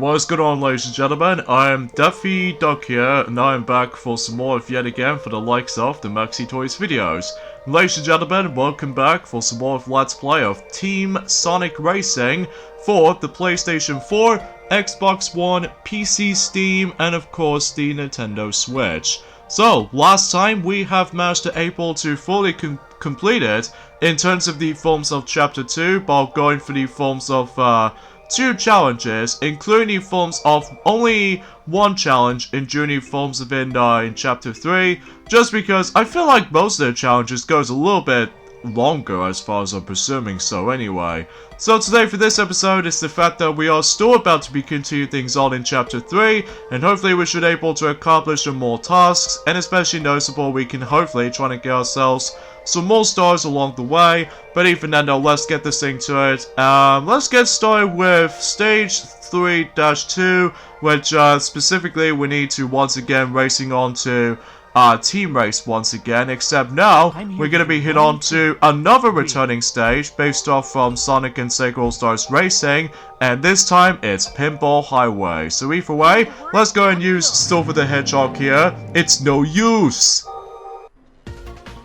what is going on, ladies and gentlemen? I am Daffy Duck here, and I am back for some more of yet again for the likes of the Maxi Toys videos. Ladies and gentlemen, welcome back for some more of Let's Play of Team Sonic Racing for the PlayStation 4, Xbox One, PC, Steam, and of course the Nintendo Switch. So, last time we have managed to able to fully complete it in terms of the forms of Chapter 2, while going for the forms of two challenges, including the forms of only one challenge in the forms of in Chapter 3, just because I feel like most of the challenges goes a little bit longer as far as I'm presuming so anyway. So today for this episode is the fact that we are still about to be continuing things on in Chapter 3, and hopefully we should be able to accomplish some more tasks, and especially noticeable we can hopefully try to get ourselves some more stars along the way. But even then though, let's get this thing to it. Let's get started with Stage 3-2, which specifically we need to once again racing on to Team Race once again, except now we're going to be hit on to another returning stage based off from Sonic and Sega All-Stars Racing, and this time it's Pinball Highway. So either way, let's go and use Silver the Hedgehog here. It's no use!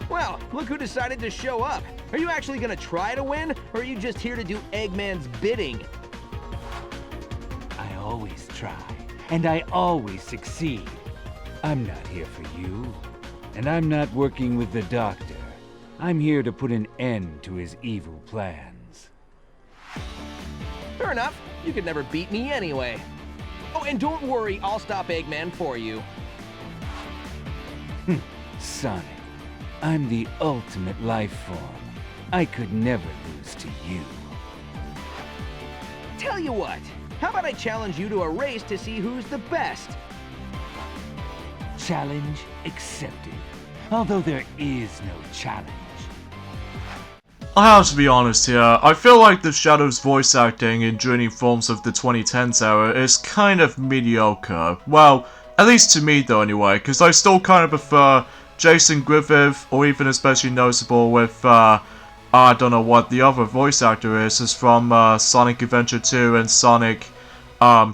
Well, look who decided to show up. Are you actually gonna try to win, or are you just here to do Eggman's bidding? I always try, and I always succeed. I'm not here for you, and I'm not working with the Doctor. I'm here to put an end to his evil plans. Fair enough. You could never beat me anyway. Oh, and don't worry, I'll stop Eggman for you. Sonic, I'm the ultimate life form. I could never lose to you. Tell you what, how about I challenge you to a race to see who's the best? Challenge accepted. Although there is no challenge. I have to be honest here, I feel like the Shadow's voice acting in Journey forms of the 2010s era is kind of mediocre. Well, at least to me though anyway, because I still kind of prefer Jason Griffith, or even especially noticeable with, I don't know what the other voice actor is from Sonic Adventure 2 and Sonic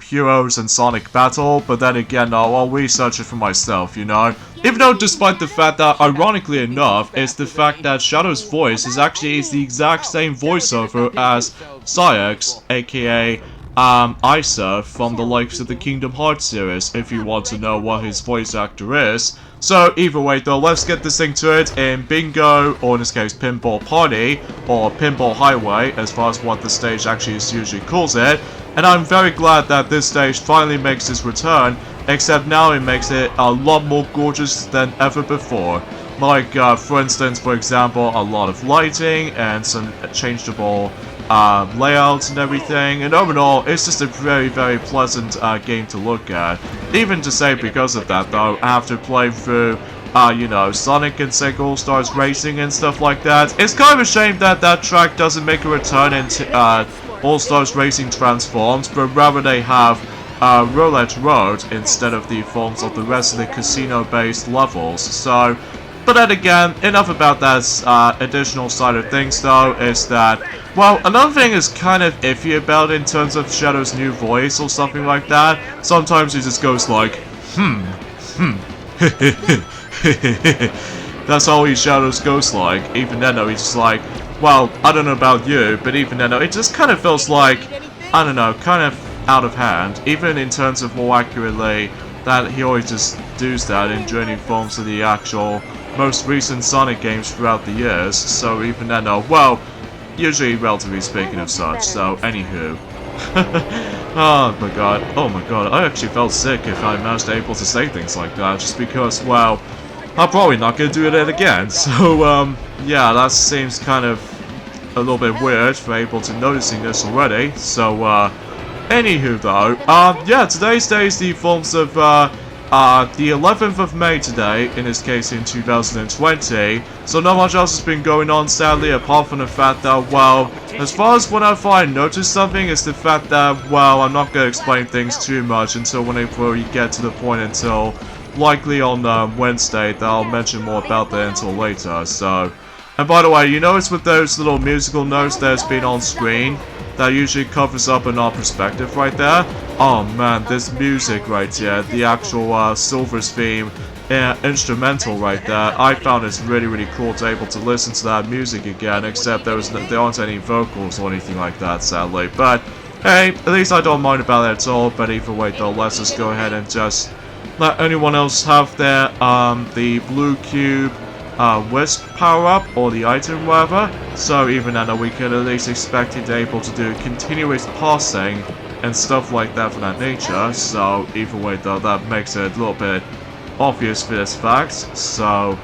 Heroes and Sonic Battle, but then again, I'll research it for myself, you know? Even though despite the fact that, ironically enough, it's the fact that Shadow's voice is actually the exact same voiceover as Saïx, aka Isa from the likes of the Kingdom Hearts series, if you want to know what his voice actor is. So either way though, let's get this thing to it in Bingo, or in this case Pinball Party, or Pinball Highway, as far as what the stage actually usually calls it. And I'm very glad that this stage finally makes its return, except now it makes it a lot more gorgeous than ever before. Like, for instance, for example, a lot of lighting and some changeable layouts and everything, and overall, it's just a very, very pleasant game to look at. Even to say because of that, though, after playing through, you know, Sonic and Sega All-Stars Racing and stuff like that, it's kind of a shame that that track doesn't make a return into All-Stars Racing Transforms, but rather they have Roulette Road instead of the forms of the rest of the casino-based levels. So, but then again, enough about that additional side of things though, is that, well, another thing is kind of iffy about it in terms of Shadow's new voice or something like that. Sometimes he just goes like, That's all he Shadow's goes like. Even then though, he's just like, well, I don't know about you, but even then though, it just kind of feels like, I don't know, kind of out of hand. Even in terms of more accurately, that he always just does that in Journey forms of the actual most recent Sonic games throughout the years. So even then though, well, usually relatively speaking of such, so anywho. Oh my god, I actually felt sick if I managed able to say things like that, just because, well, I'm probably not gonna do it again, so, yeah, that seems kind of a little bit weird for able to noticing this already, so, anywho though, yeah, today's day is the forms of, the 11th of May today, in this case in 2020, so not much else has been going on sadly, apart from the fact that, well, as far as whenever I notice something, is the fact that, well, I'm not gonna explain things too much until whenever we get to the point until likely on Wednesday that I'll mention more about that until later, so. And by the way, you notice with those little musical notes that's been on screen, that usually covers up an art perspective right there. Oh man, this music right here, the actual Silver's theme instrumental right there, I found it's really cool to able to listen to that music again, except there aren't any vocals or anything like that, sadly. But hey, at least I don't mind about it at all. But either way though, let's just go ahead and just let anyone else have their the blue cube wisp power up or the item whatever. So even then we can at least expect it able to do continuous passing and stuff like that for that nature. So either way though, that makes it a little bit obvious for this fact. So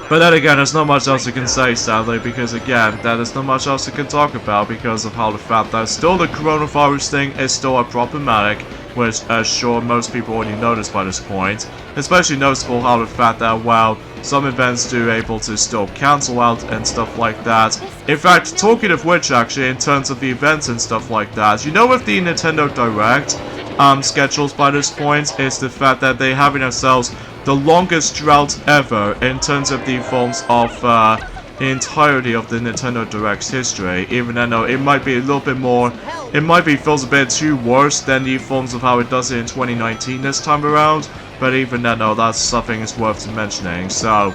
but then again, there's not much else I can say, sadly, because again, there's not much else I can talk about because of how the fact that still the coronavirus thing is still a problematic, which I'm sure most people already noticed by this point. Especially noticeable how the fact that, well, some events do able to still cancel out and stuff like that. In fact, talking of which, actually, in terms of the events and stuff like that, you know, with the Nintendo Direct schedules by this point, is the fact that they have in themselves the longest drought ever in terms of the forms of the entirety of the Nintendo Direct's history. Even though it might be a little bit more, it might be feels a bit too worse than the forms of how it does it in 2019 this time around. But even then, no, that's something is worth mentioning. So,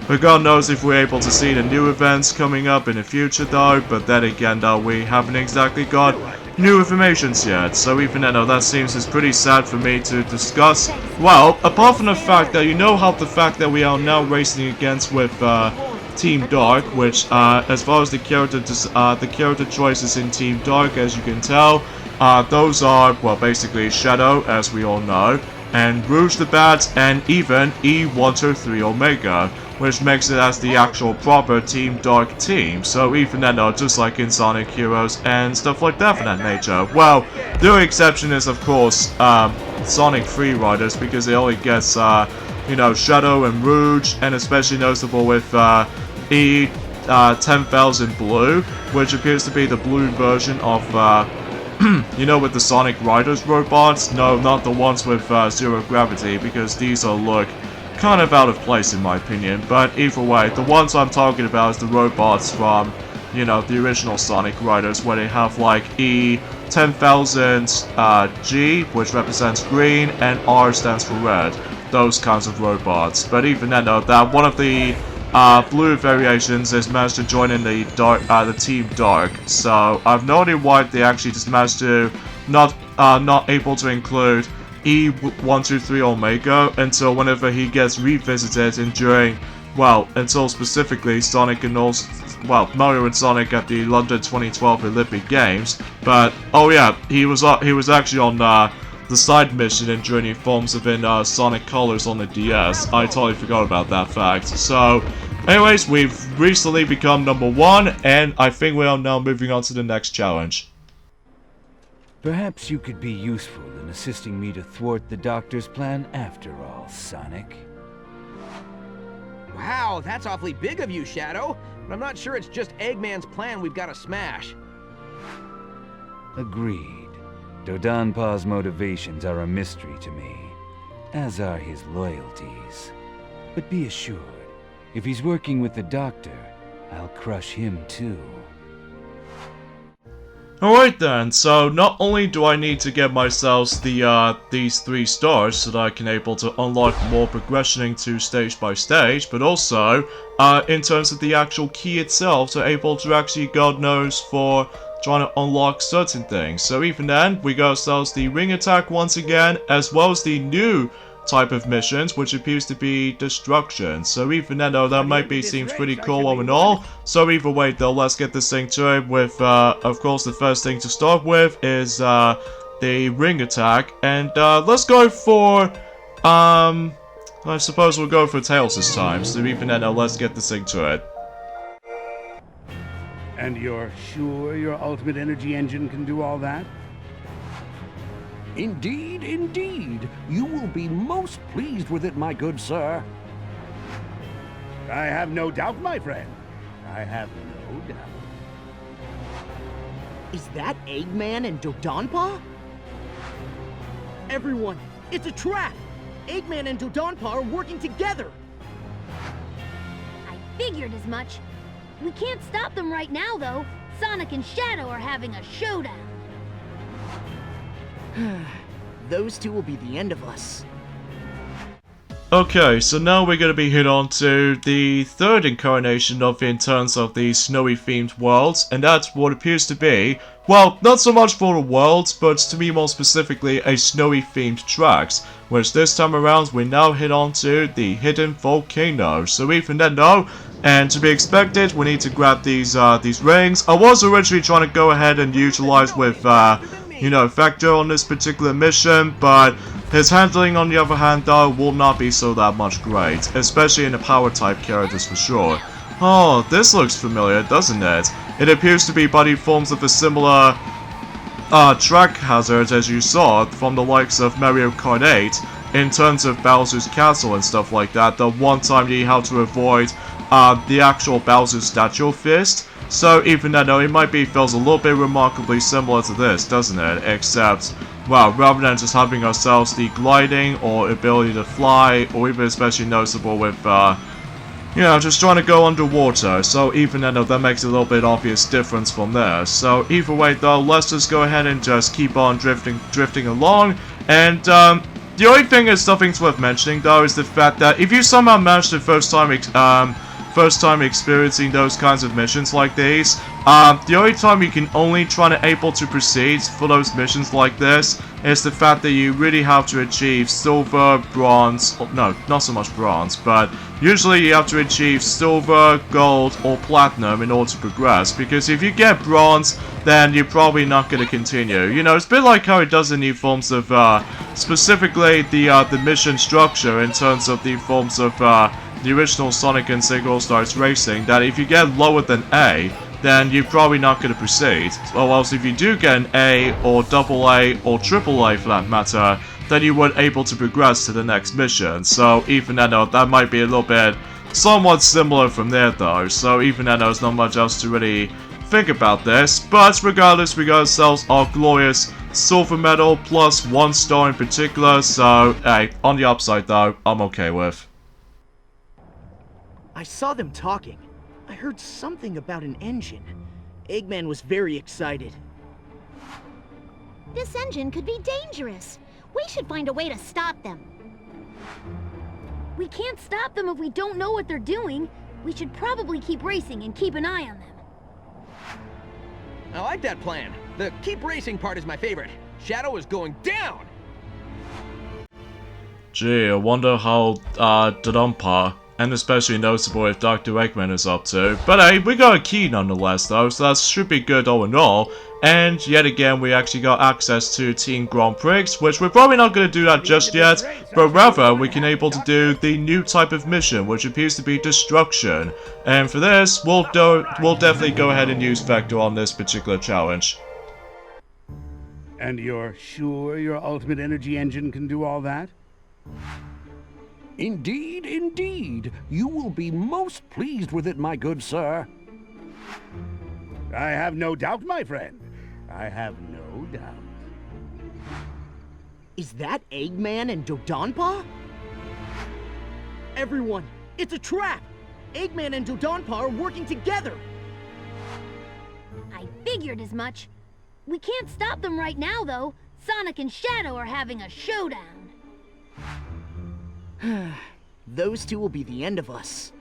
but God knows if we're able to see the new events coming up in the future though. But then again, though, we haven't exactly got new information yet. So even then, that seems is pretty sad for me to discuss. Well, apart from the fact that you know how the fact that we are now racing against with Team Dark, which as far as the character choices in Team Dark, as you can tell, those are, well, basically Shadow, as we all know, and Rouge the Bat, and even E123 Omega, which makes it as the actual proper Team Dark team. So even then, just like in Sonic Heroes and stuff like that for that nature. Well, the only exception is, of course, Sonic Free Riders, because it only gets, you know, Shadow and Rouge, and especially noticeable with E10,000 Blue, which appears to be the blue version of, you know, with the Sonic Riders robots. No, not the ones with zero gravity, because these all look kind of out of place in my opinion. But either way, the ones I'm talking about is the robots from, you know, the original Sonic Riders, where they have like E10,000 G, which represents green, and R stands for red. Those kinds of robots. But even then, though, that one of the blue variations has managed to join in the dark, the Team Dark. So I've no idea why they actually just managed to not able to include E123 Omega until whenever he gets revisited and during, well, until specifically Sonic and also, well, Mario and Sonic at the London 2012 Olympic Games. But oh yeah, he was actually on the side mission in Journey forms of in Sonic Colors on the DS. I totally forgot about that fact. So, anyways, we've recently become #1, and I think we are now moving on to the next challenge. Perhaps you could be useful in assisting me to thwart the Doctor's plan after all, Sonic. Wow, that's awfully big of you, Shadow. But I'm not sure it's just Eggman's plan we've got to smash. Agreed. Dodonpa's motivations are a mystery to me, as are his loyalties. But be assured, if he's working with the Doctor, I'll crush him too. Alright then, so not only do I need to get myself these 3 stars so that I can able to unlock more progressioning to stage by stage, but also, in terms of the actual key itself, to able to actually, God knows, for trying to unlock certain things. So even then, we got ourselves the ring attack once again, as well as the new type of missions, which appears to be destruction. So even then, though, that might be seems pretty cool all in all. So either way, though, let's get this thing to it with, of course, the first thing to start with is the ring attack, and let's go for, I suppose we'll go for Tails this time. So even then, though, let's get this thing to it. And you're sure your ultimate energy engine can do all that? Indeed, indeed. You will be most pleased with it, my good sir. I have no doubt, my friend. I have no doubt. Is that Eggman and Dodonpa? Everyone, it's a trap! Eggman and Dodonpa are working together! I figured as much. We can't stop them right now, though. Sonic and Shadow are having a showdown. Those two will be the end of us. Okay, so now we're gonna be hit on to the third incarnation of in terms of the snowy themed worlds, and that's what appears to be, well, not so much for the worlds, but to me more specifically a snowy themed tracks, which this time around we now hit on to the hidden volcano. So even then though, and to be expected, we need to grab these rings. I was originally trying to go ahead and utilize with you know, Vector on this particular mission, but his handling on the other hand though will not be so that much great, especially in the power type characters for sure. Oh, this looks familiar, doesn't it? It appears to be body forms of a similar track hazard as you saw from the likes of Mario Kart 8 in terms of Bowser's Castle and stuff like that. The one time you have to avoid the actual Bowser's Statue Fist. So even though it might be feels a little bit remarkably similar to this, doesn't it? Except, well, rather than just having ourselves the gliding or ability to fly, or even especially noticeable with, you know, just trying to go underwater. So even though that makes a little bit obvious difference from there. So either way though, let's just go ahead and just keep on drifting along. And the only thing is, something's worth mentioning though, is the fact that if you somehow manage to first time experiencing those kinds of missions like these, the only time you can only try to able to proceed for those missions like this is the fact that you really have to achieve silver, bronze, no, not so much bronze, but usually you have to achieve silver, gold, or platinum in order to progress, because if you get bronze, then you're probably not going to continue. You know, it's a bit like how it does in the forms of, specifically the mission structure in terms of the forms of, the original Sonic and Sega All-Stars Racing, that if you get lower than A, then you're probably not going to proceed. Or else if you do get an A, or double A, or triple A for that matter, then you weren't able to progress to the next mission. So even though that might be a little bit somewhat similar from there though, so even though there's not much else to really think about this, but regardless, we got ourselves our glorious silver medal plus 1 star in particular, so hey, on the upside though, I'm okay with. I saw them talking. I heard something about an engine. Eggman was very excited. This engine could be dangerous. We should find a way to stop them. We can't stop them if we don't know what they're doing. We should probably keep racing and keep an eye on them. I like that plan. The keep racing part is my favorite. Shadow is going down! Gee, I wonder how Dodonpa, and especially noticeable if Dr. Eggman is up to. But hey, we got a key nonetheless though, so that should be good all in all. And yet again, we actually got access to Team Grand Prix, which we're probably not going to do that just yet, but rather we can able to do the new type of mission, which appears to be Destruction. And for this, we'll definitely go ahead and use Vector on this particular challenge. And you're sure your ultimate energy engine can do all that? Indeed, indeed. You will be most pleased with it, my good sir. I have no doubt, my friend. I have no doubt. Is that Eggman and Dodonpa? Everyone, it's a trap! Eggman and Dodonpa are working together! I figured as much. We can't stop them right now, though. Sonic and Shadow are having a showdown. Those two will be the end of us.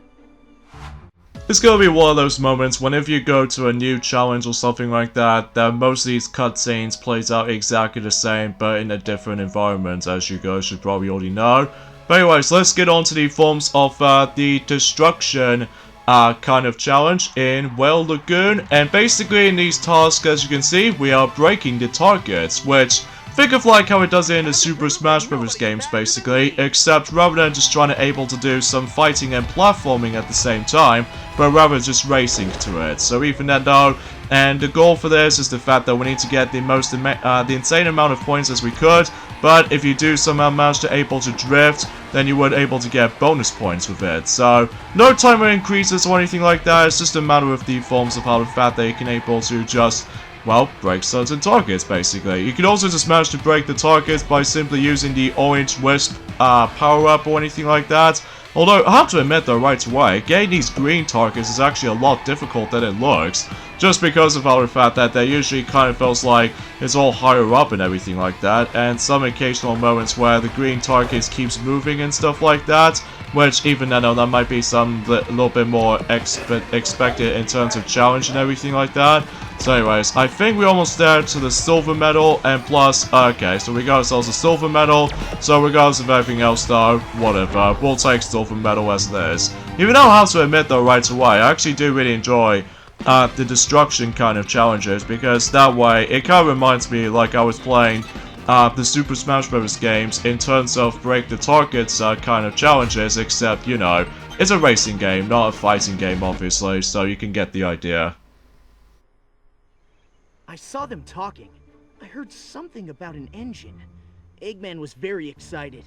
It's gonna be one of those moments whenever you go to a new challenge or something like that, that most of these cutscenes plays out exactly the same, but in a different environment, as you guys should probably already know. But anyways, let's get on to the forms of the Destruction kind of challenge in Whale Lagoon. And basically in these tasks, as you can see, we are breaking the targets, which think of like how it does it in the Super Smash Bros. Games basically, except rather than just trying to able to do some fighting and platforming at the same time, but rather just racing to it. So even then though, and the goal for this is the fact that we need to get the insane amount of points as we could, but if you do somehow manage to able to drift, then you would able to get bonus points with it. So no timer increases or anything like that, it's just a matter of the forms of how the fact that you can able to just, well, break certain targets basically. You can also just manage to break the targets by simply using the Orange Wisp power-up or anything like that. Although, I have to admit though right away, getting these green targets is actually a lot difficult than it looks. Just because of the fact that they usually kind of feels like it's all higher up and everything like that, and some occasional moments where the green target keeps moving and stuff like that, which even then that might be some little bit more expected in terms of challenge and everything like that. So anyways, I think we're almost there to the silver medal, and plus, okay, so we got ourselves a silver medal, so regardless of everything else though, whatever, we'll take silver medal as it is. Even though I have to admit though right away, I actually do really enjoy the destruction kind of challenges, because that way, it kind of reminds me like I was playing the Super Smash Bros. Games in terms of break the targets kind of challenges, except, you know, it's a racing game, not a fighting game obviously, so you can get the idea. I saw them talking. I heard something about an engine. Eggman was very excited.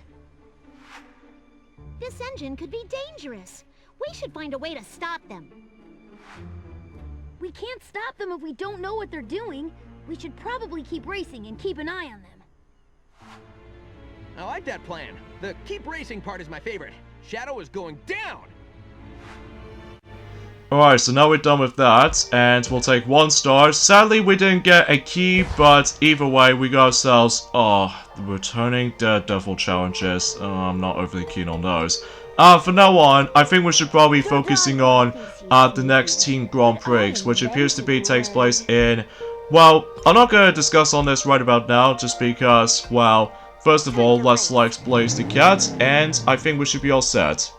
This engine could be dangerous. We should find a way to stop them. We can't stop them if we don't know what they're doing. We should probably keep racing and keep an eye on them. I like that plan. The keep racing part is my favorite. Shadow is going down! Alright, so now we're done with that, and we'll take 1 star. Sadly, we didn't get a key, but either way, we got ourselves, the returning Daredevil challenges. I'm not overly keen on those. From now on, I think we should probably be focusing on the next Team Grand Prix, which appears to be takes place in... Well, I'm not going to discuss on this right about now, just because, well, first of all, let's Blaze the Cat, and I think we should be all set.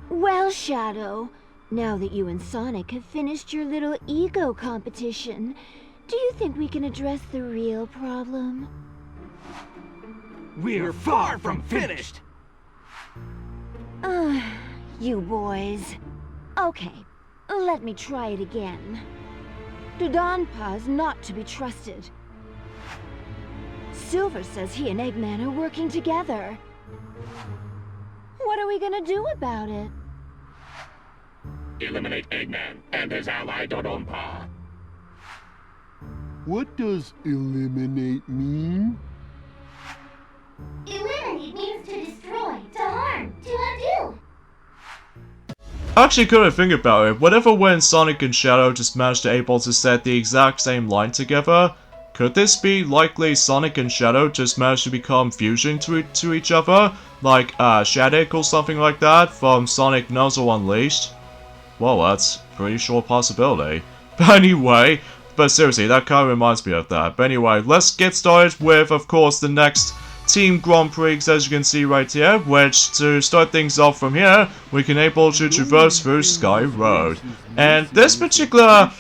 Well, Shadow, now that you and Sonic have finished your little ego competition, do you think we can address the real problem? We're far from finished! You boys. Okay, let me try it again. Dodonpa's not to be trusted. Silver says he and Eggman are working together. What are we gonna do about it? Eliminate Eggman and his ally Dodonpa. What does eliminate mean? Eliminate means to destroy, to harm, to undo. Actually, couldn't think about it. Whatever when Sonic and Shadow just managed to able to set the exact same line together, could this be likely Sonic and Shadow just managed to become fusion to each other? Like, Shaddick or something like that from Sonic Nuzzle Unleashed? Well, that's a pretty sure possibility. But anyway, but seriously, that kind of reminds me of that. But anyway, let's get started with, of course, the next Team Grand Prix, as you can see right here, which, to start things off from here, we can able to traverse through Sky Road. And this particular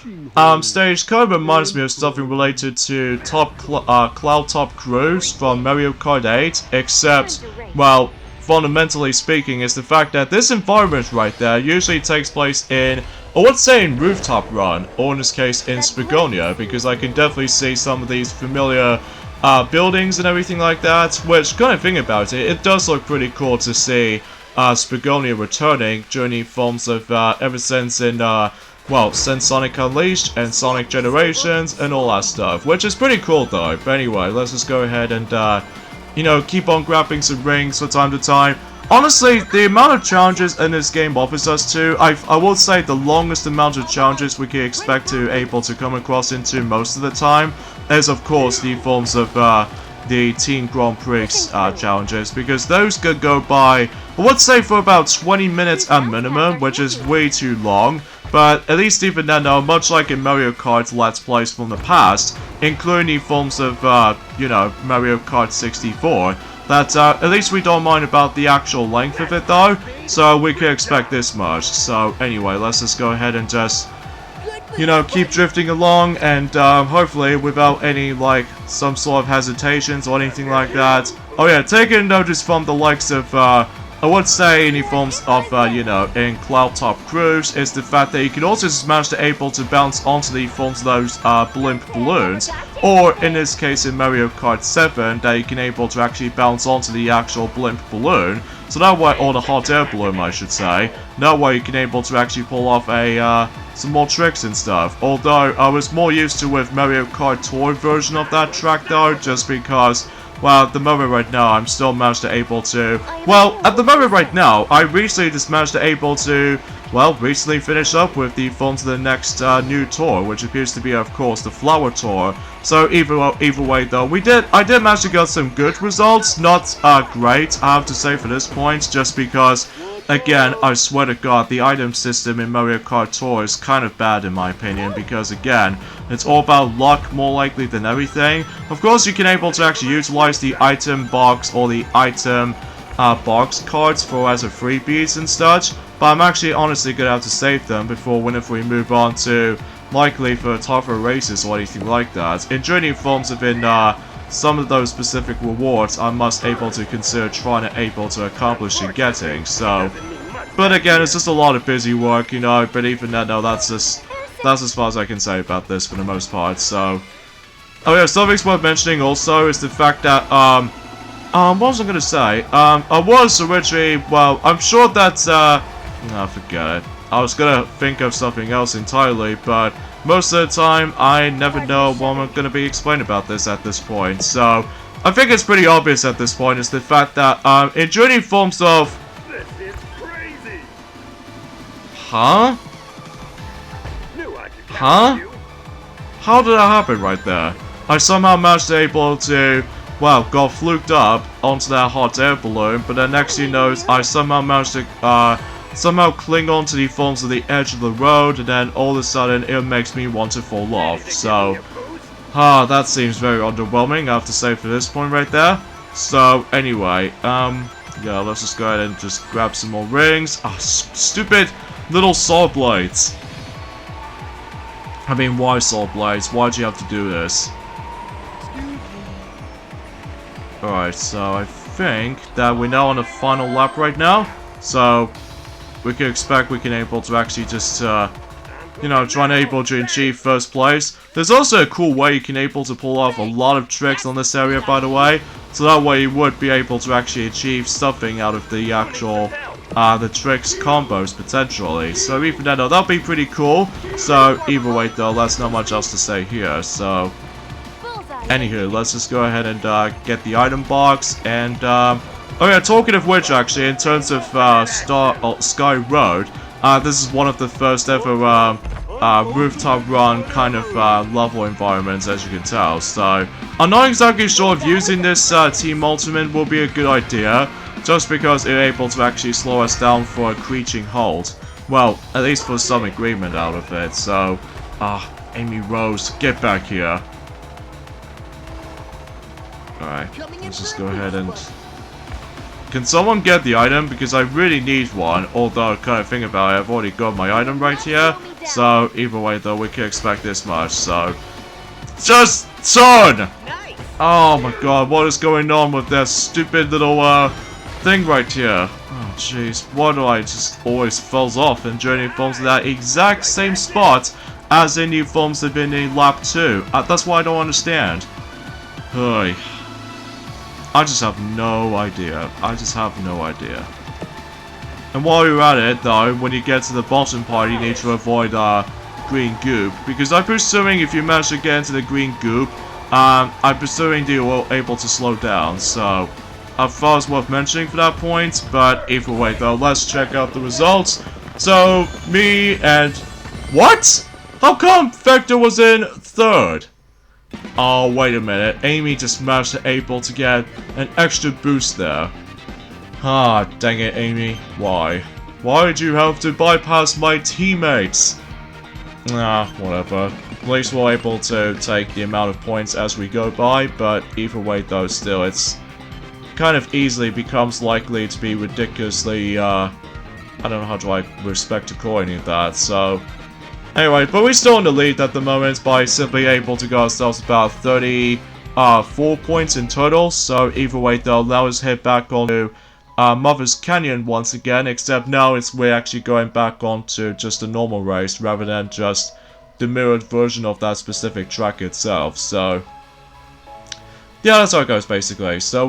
stage kind of reminds me of something related to Cloud Top Cruise from Mario Kart 8, except, well, fundamentally speaking, is the fact that this environment right there usually takes place in, I would say in Rooftop Run, or in this case in Spagonia, because I can definitely see some of these familiar buildings and everything like that, which, kind of think about it, it does look pretty cool to see Spagonia returning during the forms of ever since in, well, since Sonic Unleashed and Sonic Generations and all that stuff, which is pretty cool though. But anyway, let's just go ahead and, you know, keep on grabbing some rings from time to time. Honestly, the amount of challenges in this game offers us to, I will say the longest amount of challenges we can expect to able to come across into most of the time is, of course, the forms of the Team Grand Prix challenges, because those could go by, I would say, for about 20 minutes at minimum, which is way too long. But at least even then, though, much like in Mario Kart Let's Plays from the past, including the forms of, you know, Mario Kart 64, that at least we don't mind about the actual length of it though, so we can expect this much. So anyway, let's just go ahead and just, you know, keep drifting along, and hopefully without any, like, some sort of hesitations or anything like that. Oh yeah, taking notice from the likes of, I would say any forms of, you know, in Cloud Top Cruise, is the fact that you can also just manage to able to bounce onto the forms of those blimp balloons, or in this case in Mario Kart 7, that you can able to actually bounce onto the actual blimp balloon. So that way, or the hot air balloon I should say, that way you can able to actually pull off a some more tricks and stuff. Although I was more used to with Mario Kart Tour version of that track though, just because, well, at the moment right now, I'm still managed to able to, well, at the moment right now, I recently just managed to able to, well, recently finish up with the forms of the next new tour, which appears to be, of course, the Flower Tour. So either way though, I did manage to get some good results, not great, I have to say for this point, just because, again, I swear to God, the item system in Mario Kart Tour is kind of bad in my opinion, because again, it's all about luck more likely than everything. Of course, you can able to actually utilize the item box or the item box cards for as a freebies and such, but I'm actually honestly gonna have to save them before whenever we move on to likely for tougher races or anything like that. In journey forms of some of those specific rewards I must able to consider trying to able to accomplish and getting, so, but again, it's just a lot of busy work, you know, but even then, no, that's as far as I can say about this for the most part, so. Oh yeah, something's worth mentioning also is the fact that, what was I gonna say? I was originally, well, I'm sure that, no, forget it. I was gonna think of something else entirely, but most of the time, I never know what I'm gonna be explaining about this at this point, so I think it's pretty obvious at this point is the fact that, in journey forms of... This is crazy! Huh? Huh? How did that happen right there? I somehow managed to able to, well, got fluked up onto that hot air balloon, but then next thing you know, I somehow managed to, somehow cling onto the forms of the edge of the road, and then all of a sudden it makes me want to fall off, so... that seems very underwhelming, I have to say for this point right there. So, anyway, yeah, let's just go ahead and just grab some more rings. Stupid little saw blades. I mean, why saw blades? Why'd you have to do this? Alright, so I think that we're now on the final lap right now, so we can expect we can able to actually just, you know, try and able to achieve first place. There's also a cool way you can able to pull off a lot of tricks on this area, by the way, so that way you would be able to actually achieve something out of the actual, the tricks combos, potentially. So even then, though, that'll be pretty cool. So either way, though, there's not much else to say here, so... Anywho, let's just go ahead and get the item box, and oh yeah, talking of which, actually, in terms of Sky Road, this is one of the first ever rooftop run kind of level environments, as you can tell, so I'm not exactly sure if using this Team Ultimate will be a good idea, just because it's able to actually slow us down for a screeching halt. Well, at least for some agreement out of it, so, Amy Rose, get back here. Alright, let's just go ahead and... Can someone get the item? Because I really need one, although, kind of think about it, I've already got my item right here. So, either way though, we can expect this much, so... Just turn! Oh my god, what is going on with that stupid little, thing right here? Oh jeez, why do I just always falls off and journey forms in that exact same spot as in new forms have been in lap 2? That's what I don't understand. Hey. I just have no idea. I just have no idea. And while you're at it, though, when you get to the bottom part, you need to avoid green goop. Because I'm presuming if you manage to get into the green goop, I'm presuming that you're able to slow down. So, I thought it was worth mentioning for that point. But either way, though, let's check out the results. So, me and... What? How come Vector was in 3rd? Oh, wait a minute. Amy just managed to able to get an extra boost there. Ah, dang it, Amy. Why? Why did you have to bypass my teammates? Nah, whatever. At least we're able to take the amount of points as we go by, but either way though, still, it's kind of easily becomes likely to be ridiculously, I don't know how do I respect to call any of that, so... Anyway, but we're still in the lead at the moment by simply able to get ourselves about 34 points in total. So either way though, now let's head back on to Mother's Canyon once again, except now we're actually going back on to just a normal race rather than just the mirrored version of that specific track itself. So yeah, that's how it goes basically. So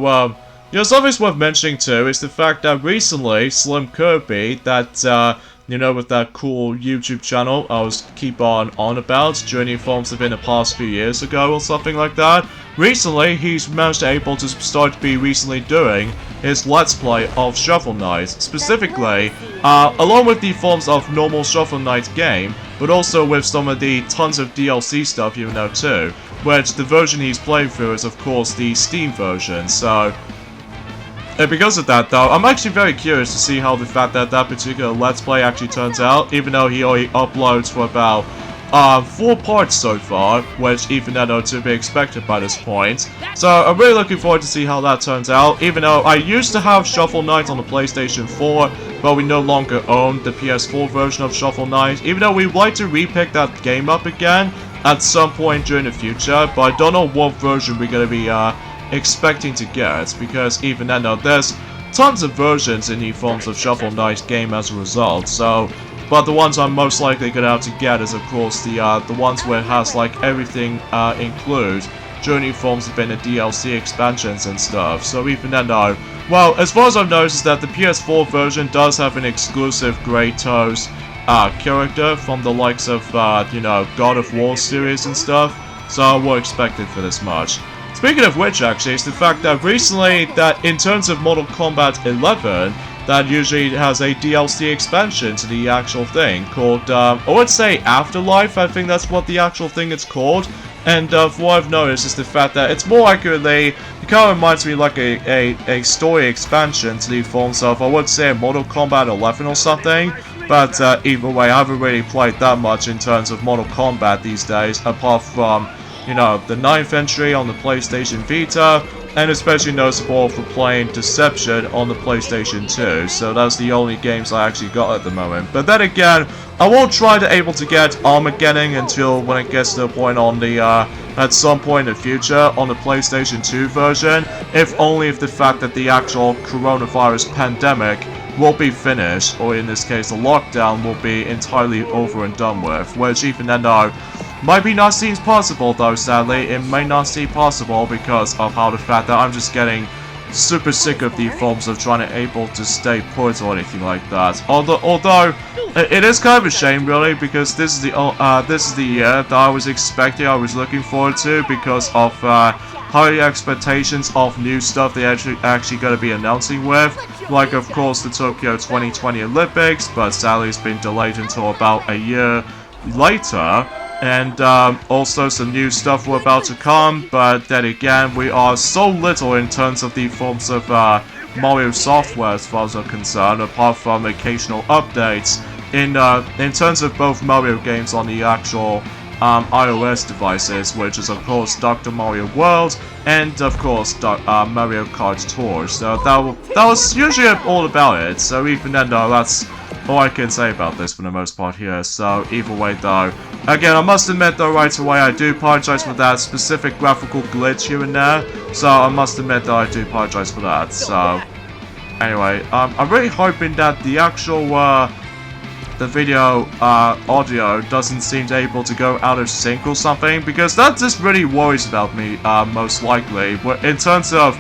you know, something's worth mentioning too is the fact that recently Slim Kirby, that you know, with that cool YouTube channel I was keep on about, Journey Forms have been the past few years ago or something like that. Recently, he's managed to able to start to be recently doing his Let's Play of Shovel Knight, specifically, along with the forms of normal Shovel Knight game, but also with some of the tons of DLC stuff you know too, which the version he's playing through is of course the Steam version, so and because of that though, I'm actually very curious to see how the fact that that particular Let's Play actually turns out, even though he only uploads for about 4 parts so far, which even then are to be expected by this point. So I'm really looking forward to see how that turns out, even though I used to have Shovel Knight on the PlayStation 4, but we no longer own the PS4 version of Shovel Knight, even though we'd like to repick that game up again at some point during the future, but I don't know what version we're going to be expecting to get, because even then there's tons of versions in the forms of Shovel Knight game as a result, so but the ones I'm most likely gonna have to get is of course the ones where it has like everything include Journey Forms have been the DLC expansions and stuff, so even then though, well, as far as I've noticed is that the PS4 version does have an exclusive Kratos character from the likes of you know, God of War series and stuff, so we're expected for this much. Speaking of which, actually, it's the fact that recently, that in terms of Mortal Kombat 11, that usually has a DLC expansion to the actual thing called, I would say Afterlife, I think that's what the actual thing is called. And from what I've noticed is the fact that it's more accurately, it kind of reminds me like a story expansion to the forms of, I would say, Mortal Kombat 11 or something. But either way, I haven't really played that much in terms of Mortal Kombat these days, apart from, you know, the 9th entry on the PlayStation Vita, and especially noticeable for playing Deception on the PlayStation 2, so that's the only games I actually got at the moment. But then again, I won't try to able to get Armageddon until when it gets to a point on the, at some point in the future, on the PlayStation 2 version, if only if the fact that the actual coronavirus pandemic will be finished, or in this case the lockdown will be entirely over and done with, which even then though, might be not seems possible though, sadly. It may not seem possible because of how the fact that I'm just getting super sick of the forms of trying to able to stay put or anything like that. Although it is kind of a shame really, because this is the year that I was expecting, I was looking forward to, because of high expectations of new stuff they actually going to be announcing with, like of course the Tokyo 2020 Olympics, but sadly it's been delayed until about a year later. And also some new stuff we're about to come, but then again, we are so little in terms of the forms of Mario software as far as I'm concerned, apart from occasional updates in terms of both Mario games on the actual iOS devices, which is of course Dr. Mario World and of course Mario Kart Tour. So that was usually all about it. So even then though, that's all I can say about this for the most part here. So either way though, again I must admit though right away, I do apologize for that specific graphical glitch here and there. So I must admit that I do apologize for that. So anyway, I'm really hoping that the actual the video audio doesn't seem to able to go out of sync or something, because that just really worries about me most likely. In terms of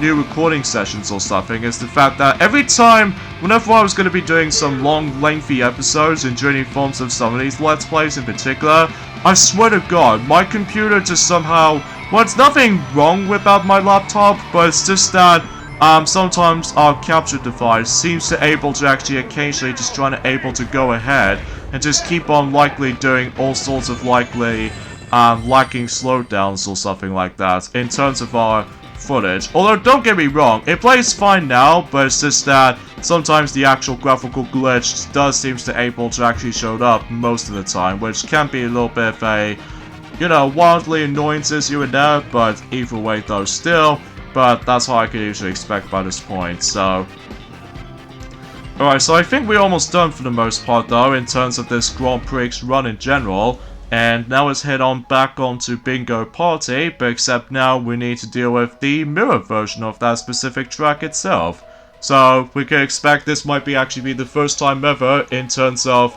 new recording sessions or something, is the fact that every time, whenever I was going to be doing some long, lengthy episodes and journey forms of some of these Let's Plays in particular, I swear to God, my computer just somehow, well, it's nothing wrong about my laptop, but it's just that sometimes our capture device seems to able to actually occasionally just trying to able to go ahead and just keep on likely doing all sorts of likely lacking slowdowns or something like that in terms of our footage. Although don't get me wrong, it plays fine now, but it's just that sometimes the actual graphical glitch does seems to able to actually show up most of the time, which can be a little bit of a, you know, wildly annoyances here and there, but either way though still, but that's how I could usually expect by this point. So alright, so I think we're almost done for the most part though in terms of this Grand Prix run in general. And now let's head on back onto Bingo Party, but except now we need to deal with the mirror version of that specific track itself. So we can expect this might be actually be the first time ever in terms of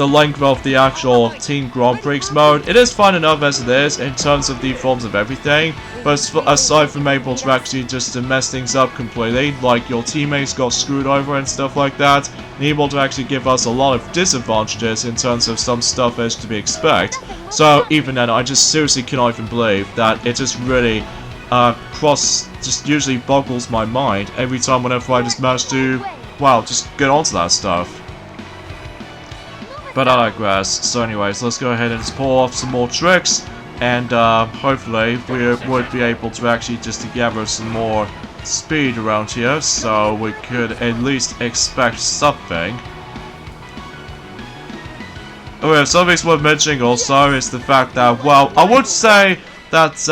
the length of the actual Team Grand Prix mode. It is fun enough as it is in terms of the forms of everything, but aside from able to actually just to mess things up completely, like your teammates got screwed over and stuff like that, and able to actually give us a lot of disadvantages in terms of some stuff as to be expect. So even then, I just seriously cannot even believe that it just really just usually boggles my mind every time whenever I just manage to, well, just get onto that stuff. But I digress. So anyways, let's go ahead and just pull off some more tricks, and hopefully we would be able to actually just to gather some more speed around here, so we could at least expect something. Okay, something's worth mentioning also is the fact that, well, I would say that,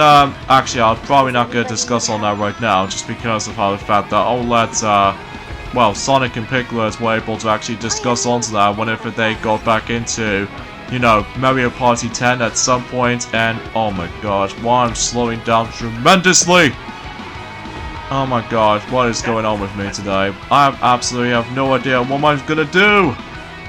actually I'm probably not going to discuss on that right now, just because of how the fact that I'll let, well, Sonic and Piglet were able to actually discuss onto that whenever they got back into, you know, Mario Party 10 at some point, and oh my god, why I'm slowing down tremendously! Oh my god, what is going on with me today? I absolutely have no idea what I'm gonna do!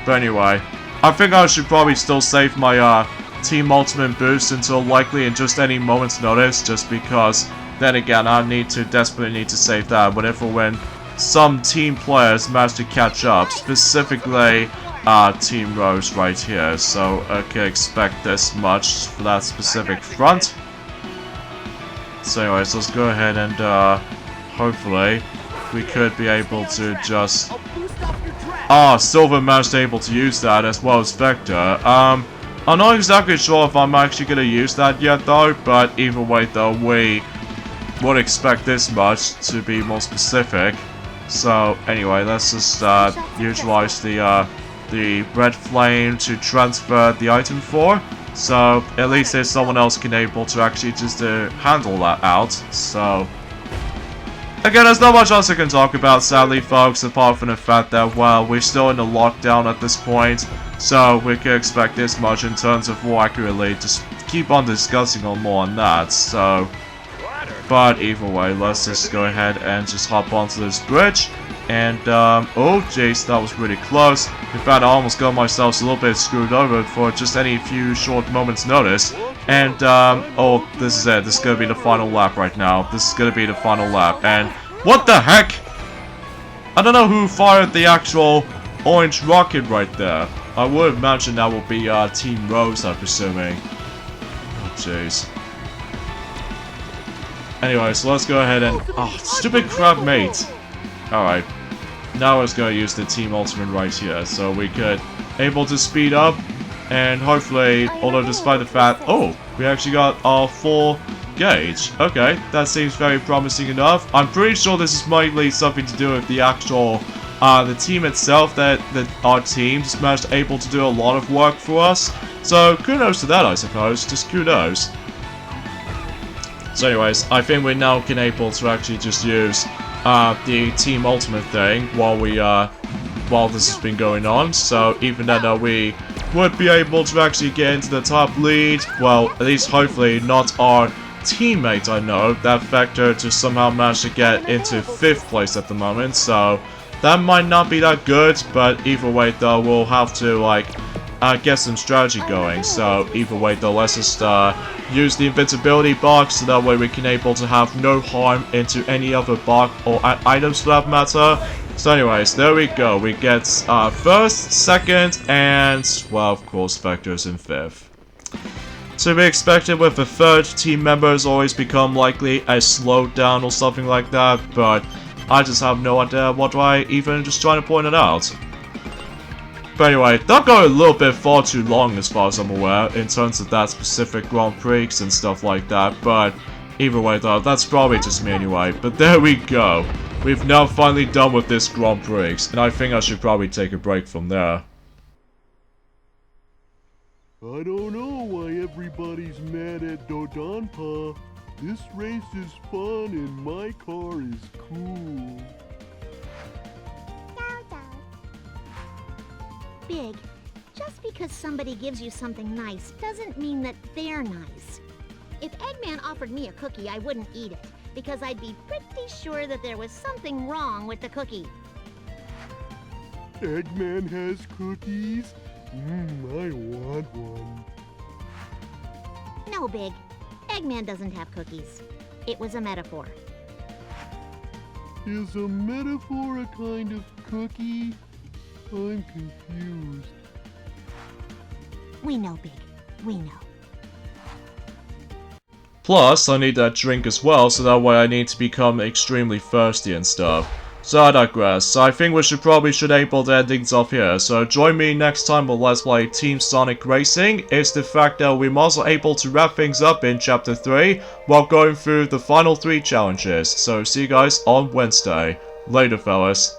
But anyway, I think I should probably still save my, Team Ultimate boost until likely in just any moment's notice, just because, then again, I desperately need to save that when some team players manage to catch up, specifically Team Rose right here, so I can expect this much for that specific front. So anyways, let's go ahead and hopefully we could be able to just... Silver managed to able to use that as well as Vector. I'm not exactly sure if I'm actually going to use that yet though, but either way though, we would expect this much to be more specific. So anyway, let's just utilize the red flame to transfer the item for. So at least there's someone else can able to actually just handle that out. So again, there's not much else I can talk about, sadly, folks, apart from the fact that, well, we're still in a lockdown at this point. So we can expect this much in terms of more accurately. Just keep on discussing more on that. So. But either way, let's just go ahead and just hop onto this bridge. And, oh jeez, that was really close. In fact, I almost got myself a little bit screwed over for just any few short moments notice. And, oh, this is it. This is gonna be the final lap right now. This is gonna be the final lap. And, what the heck? I don't know who fired the actual orange rocket right there. I would imagine that will be, Team Rose, I'm presuming. Oh, jeez. Anyway, so let's go ahead and... Oh, stupid crab mate! Alright. Now let's go use the Team Ultimate right here, so we could able to speed up, and hopefully, although despite the fact... Oh! We actually got our full gauge. Okay, that seems very promising enough. I'm pretty sure this is mainly something to do with the actual... the team itself, that our team just managed able to do a lot of work for us. So, kudos to that, I suppose. Just kudos. So anyways, I think we're now able to actually just use the Team Ultimate thing while this has been going on. So even then we would be able to actually get into the top lead. Well, at least hopefully not our teammate, I know, that Vector to somehow manage to get into 5th place at the moment. So that might not be that good, but either way though, we'll have to like get some strategy going. So either way though, let's just use the invincibility box so that way we can able to have no harm into any other box or items for that matter. So anyways, there we go. We get 1st, 2nd, and well, of course, Vector's in 5th. To be expected with the 3rd team members always become likely a slowdown or something like that, but I just have no idea what I even just trying to point it out. But anyway, that got a little bit far too long as far as I'm aware, in terms of that specific Grand Prix and stuff like that, but either way though, that's probably just me anyway. But there we go. We've now finally done with this Grand Prix, and I think I should probably take a break from there. I don't know why everybody's mad at Dodonpa. This race is fun and my car is cool. Big, just because somebody gives you something nice doesn't mean that they're nice. If Eggman offered me a cookie, I wouldn't eat it, because I'd be pretty sure that there was something wrong with the cookie. Eggman has cookies? I want one. No, Big. Eggman doesn't have cookies. It was a metaphor. Is a metaphor a kind of cookie? I'm confused. We know, Big. We know. Plus, I need that drink as well, so that way I need to become extremely thirsty and stuff. So I digress. I think we should able to end things off here, so join me next time on Let's Play Team Sonic Racing. It's the fact that we're also able to wrap things up in Chapter 3, while going through the final 3 challenges. So see you guys on Wednesday. Later, fellas.